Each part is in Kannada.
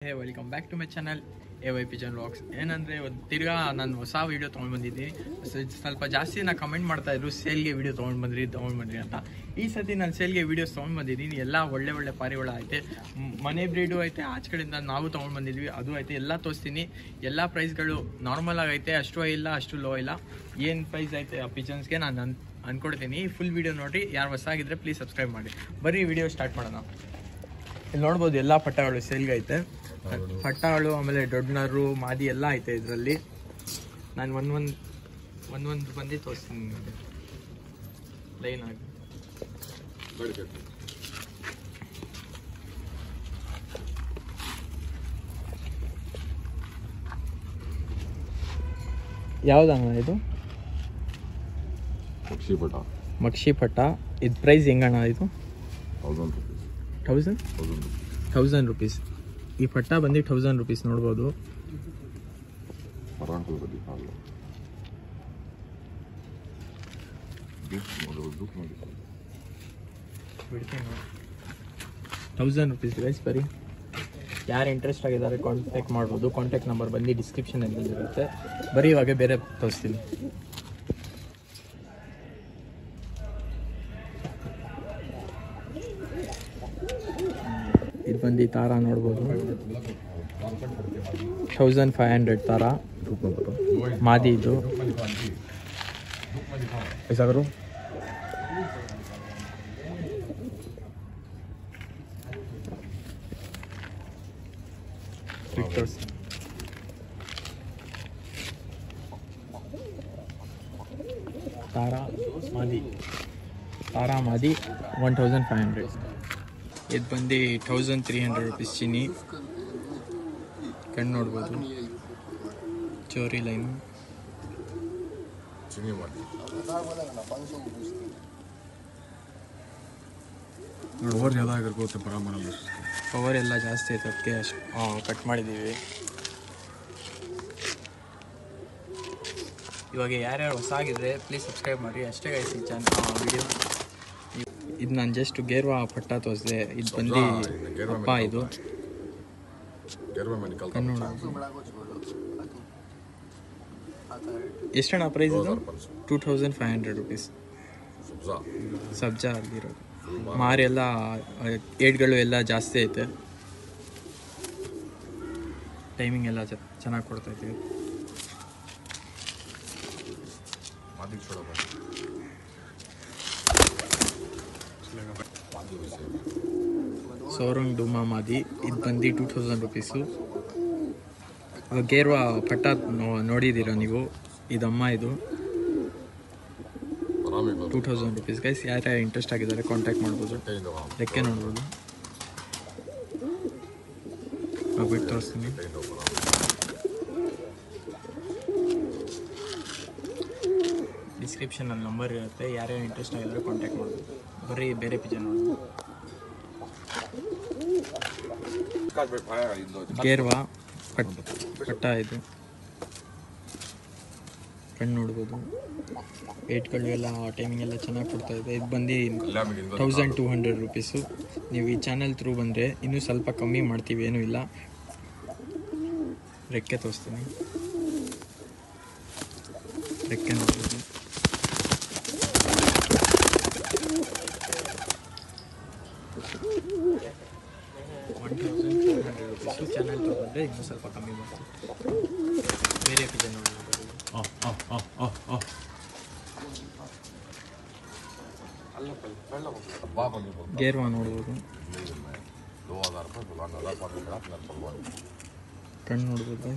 Hey welcome back to my channel AY Pigeon Vlogs. ಏನಂದರೆ ತಿರ್ಗಾ ನಾನು ಹೊಸ ವೀಡಿಯೋ ತೊಗೊಂಡು ಬಂದಿದ್ದೀನಿ. ಸ್ವಲ್ಪ ಜಾಸ್ತಿ ನಾನು ಕಮೆಂಟ್ ಮಾಡ್ತಾಯಿದ್ರು ಸೇಲ್ಗೆ ವೀಡಿಯೋ ತೊಗೊಂಡು ಬಂದ್ರಿ ಅಂತ. ಈ ಸತಿ ನಾನು ಸೇಲ್ಗೆ ವೀಡಿಯೋಸ್ ತೊಗೊಂಡು ಬಂದಿದ್ದೀನಿ. ಎಲ್ಲ ಒಳ್ಳೆ ಪಾರಿವಾಳ ಐತೆ, ಮನೆ ಬ್ರೀಡು ಐತೆ, ಆಚೆ ಕಡೆಯಿಂದ ನಾವು ತೊಗೊಂಡು ಬಂದಿದ್ವಿ, ಅದು ಐತೆ. ಎಲ್ಲ ತೋರಿಸ್ತೀನಿ. ಎಲ್ಲ ಪ್ರೈಸ್ಗಳು ನಾರ್ಮಲ್ ಆಗೈತೆ, ಅಷ್ಟು ಹೈ ಇಲ್ಲ ಅಷ್ಟು ಲೋ ಇಲ್ಲ. ಏನು ಪ್ರೈಸ್ ಐತೆ ಆ ಪಿಜನ್ಸ್ಗೆ ನಾನು ಅಂದ್ಕೊಡ್ತೀನಿ. ಫುಲ್ ವೀಡಿಯೋ ನೋಡಿ. ಯಾರು ಹೊಸಾಗಿದ್ರೆ ಪ್ಲೀಸ್ ಸಬ್ಸ್ಕ್ರೈಬ್ ಮಾಡಿ. ಬರೀ ವಿಡಿಯೋ ಸ್ಟಾರ್ಟ್ ಮಾಡೋಣ. ಇಲ್ಲಿ ನೋಡ್ಬೋದು ಎಲ್ಲ ಪಟ್ಟಗಳು ಸೇಲ್ಗೆ ಐತೆ. ಪಟ್ಟಗಳು ಆಮೇಲೆ ದೊಡ್ಡನರು ಮಾದಿ ಎಲ್ಲ ಐತೆ ಇದರಲ್ಲಿ. ನಾನು ಒಂದೊಂದು ಬಂದು ತೋರಿಸ್ತೀನಿ ನಿಮಗೆ ಲೈನ್ ಆಗಿ. ಯಾವ್ದಣ್ಣ ಇದು? ಮಕ್ಷಿ ಪಟ್ಟ. ಇದು ಪ್ರೈಸ್ ಹೆಂಗಣ್ಣ ಇದು? 1000 rupees. ಈ ಪಟ್ಟ ಬಂದು 1000 rupees ನೋಡ್ಬೋದು. ₹1000 ಗೈಸ್. ಬರೀ ಯಾರು ಇಂಟ್ರೆಸ್ಟ್ ಆಗಿದ್ದಾರೆ ಕಾಂಟ್ಯಾಕ್ಟ್ ಮಾಡ್ಬೋದು. ಕಾಂಟ್ಯಾಕ್ಟ್ ನಂಬರ್ ಬಂದು ಡಿಸ್ಕ್ರಿಪ್ಷನಲ್ಲಿ ಇರುತ್ತೆ. ಬರೀ ಇವಾಗ ಬೇರೆ ತೋರಿಸ್ತೀನಿ. ಇದು ಬಂದು ತಾರ ನೋಡ್ಬೋದು. 1500 ತಾರ ಮಾದಿ. ಇದು ತಾರಾ ಮಾದಿ 1500. ಇದು ಬಂದು 1300 rupees ಚಿನ್ನಿ. ಕಣ್ಣು ನೋಡ್ಬೋದು, ಚೋರಿ ಲೈನು. ಪವರ್ ಎಲ್ಲ ಜಾಸ್ತಿ ಐತೆ, ಅದಕ್ಕೆ ಕಟ್ ಮಾಡಿದ್ದೀವಿ. ಇವಾಗ ಯಾರ್ಯಾರು ಹೊಸ ಆಗಿದ್ರೆ ಪ್ಲೀಸ್ ಸಬ್ಸ್ಕ್ರೈಬ್ ಮಾಡಿ. ಅಷ್ಟೇ ಗೈಸ್ ಈ ವಿಡಿಯೋ. ಇದು ನಾನು ಜಸ್ಟ್ ಗೇರ್ವಾ ಪಟ್ಟ ತೋರಿಸಿದೆ. ಇದು ಬಂದು ಅಪ್ಪ. ಇದು ಎಷ್ಟಣ್ಣ ಪ್ರೈಸ್ ಇದು? 2500 rupees. ಸಬ್ಜಾ ಅಲ್ಲಿರೋದು. ಮಾರಿ ಎಲ್ಲ ಏಡ್ಗಳು ಎಲ್ಲ ಜಾಸ್ತಿ ಐತೆ. ಟೈಮಿಂಗ್ ಎಲ್ಲ ಚೆನ್ನಾಗಿ ಕೊಡ್ತೈತೆ. ಸೋರಂಗ್ ಡುಮಾ ಮಾದಿ. ಇದು ಬಂದು 2000 rupees. ಗೇರ್ವಾ ಪಟ್ಟ ನೋಡಿದ್ದೀರಾ ನೀವು. ಇದಮ್ಮ. ಇದು 2000 rupees ಗೈಸ್. ಯಾರ್ಯಾರು ಇಂಟ್ರೆಸ್ಟ್ ಆಗಿದ್ದಾರೆ ಕಾಂಟ್ಯಾಕ್ಟ್ ಮಾಡ್ಬೋದು. ರೆಕ್ಕೆ ನೋಡ್ಬೋದು. ಬಿಟ್ಟು ತೋರಿಸ್ತೀನಿ. ಡಿಸ್ಕ್ರಿಪ್ಷನಲ್ಲಿ ನಂಬರ್ ಇರುತ್ತೆ. ಯಾರ್ಯಾರು ಇಂಟ್ರೆಸ್ಟ್ ಆಗಿದ್ದಾರೆ ಕಾಂಟ್ಯಾಕ್ಟ್ ಮಾಡ್ಬೋದು. ಬರೀ ಬೇರೆ ಪಿಜನ್ ನೋಡ್ಬೋದು. ಗೇರ್ವಾ ಪಟ್ಟ. ಇದು ಕಣ್ಣು ನೋಡ್ಬೋದು. ಏಟ್ಗಳು ಎಲ್ಲ ಟೈಮಿಂಗ್ ಎಲ್ಲ ಚೆನ್ನಾಗಿ ಕೊಡ್ತಾ ಇದೆ. ಇದು ಬಂದು 1200 rupees. ನೀವು ಈ ಚಾನಲ್ ಥ್ರೂ ಬಂದರೆ ಇನ್ನೂ ಸ್ವಲ್ಪ ಕಮ್ಮಿ ಮಾಡ್ತೀವಿ, ಏನೂ ಇಲ್ಲ. ರೆಕ್ಕೆ ತೋರಿಸ್ತೀನಿ. ರೆಕ್ಕೆ ನೋಡ್ಬೋದು. ಚಾನಲ್ ತೊಗೊಂಡ್ರೆ ಇನ್ನೂ ಸ್ವಲ್ಪ ಕಮ್ಮಿ ಮಾಡ್ತೀವಿ. ಬೇರೆ ಪಿಜನ್ ನೋಡ್ಬೋದು. ಗೇರ್ವಾ ನೋಡ್ಬೋದು. ಕಣ್ಣು ನೋಡ್ಬೋದು.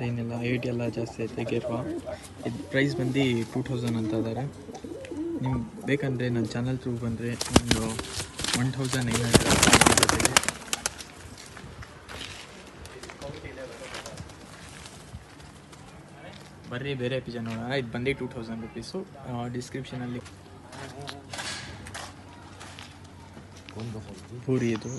ಏನೆಲ್ಲ ಏಟ್ ಎಲ್ಲ ಜಾಸ್ತಿ ಐತೆ ಗೇರ್ವಾ. ಇದು ಪ್ರೈಸ್ ಬಂದು 2000 ಅಂತ ಇದ್ದಾರೆ. ನಿಮ್ಗೆ ಬೇಕಂದರೆ ನನ್ನ ಚಾನಲ್ ಥ್ರೂ ಬಂದರೆ ಒಂದು 1900 ಜೊತೆಗೆ. ಬರ್ರಿ ಬೇರೆ ಪಿಜನ್ ನೋಡೋಣ. ಇದು ಬಂದು 2000 rupees. ಡಿಸ್ಕ್ರಿಪ್ಷನಲ್ಲಿ ಪೂರಿ. ಇದು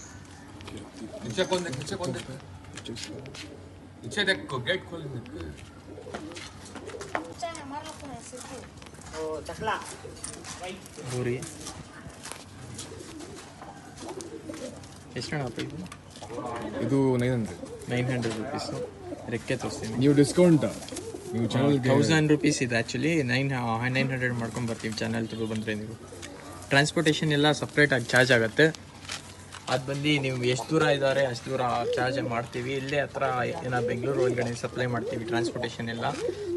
ಪೂರಿ. ಎಷ್ಟು ಹಣ ಇದು? ಇದು 900 900 ರುಪೀಸು. ರೆಕ್ಕೆ ತೋರಿಸ್ತೀನಿ. ನೀವು ಡಿಸ್ಕೌಂಟ್ ನೀವು ಚಾನಲ್ಗೆ 1000 ರುಪೀಸ್ ಇದೆ ಆ್ಯಕ್ಚುಲಿ. 900 ಮಾಡ್ಕೊಂಡು ಬರ್ತೀವಿ ಚಾನಲ್ ಥ್ರೂ ಬಂದರೆ. ನೀವು ಟ್ರಾನ್ಸ್ಪೋರ್ಟೇಷನ್ ಎಲ್ಲ ಸಪ್ರೇಟಾಗಿ ಚಾರ್ಜ್ ಆಗುತ್ತೆ. ಅದು ಬಂದು ನೀವು ಎಷ್ಟು ದೂರ ಇದ್ದಾರೆ ಅಷ್ಟು ದೂರ ಚಾರ್ಜ್ ಮಾಡ್ತೀವಿ. ಇಲ್ಲೇ ಹತ್ರ ಏನೋ ಬೆಂಗಳೂರು ಒಳಗಡೆ ಸಪ್ಲೈ ಮಾಡ್ತೀವಿ. ಟ್ರಾನ್ಸ್ಪೋರ್ಟೇಷನ್ ಎಲ್ಲ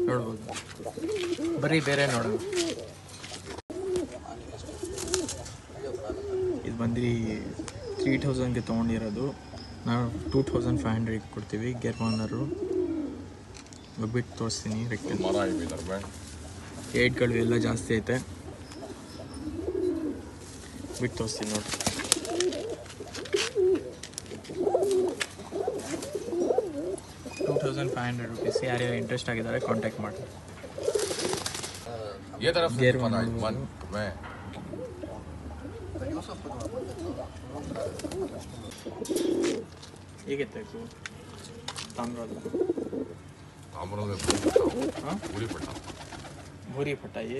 ನೋಡ್ಬೋದು. ಬರೀ ಬೇರೆ ನೋಡೋಣ. ಇದು ಬಂದು 3000ಗೆ ತೊಗೊಂಡಿರೋದು. ನಾವು 2500 ಕೊಡ್ತೀವಿ. ಗೇರ್ ವಾರ್ನರು ಬಿಟ್ಟು ತೋರಿಸ್ತೀನಿ. ರೆಕ್ಕೆ ಏಟ್ಗಳು ಎಲ್ಲ ಜಾಸ್ತಿ ಐತೆ. ಬಿಟ್ಟು ತೋರಿಸ್ತೀನಿ ನೋಡಿ. 2500 ರುಪೀಸ್. ಯಾರ್ಯಾರು ಇಂಟ್ರೆಸ್ಟ್ ಆಗಿದ್ದಾರೆ ಕಾಂಟ್ಯಾಕ್ಟ್ ಮಾಡಿ. ಗೇರ್ ಹೇಗೆ ತೆಗು ತಾಮ್ರದ ಭೂರಿ ಪಟ್ಟಾಯಿ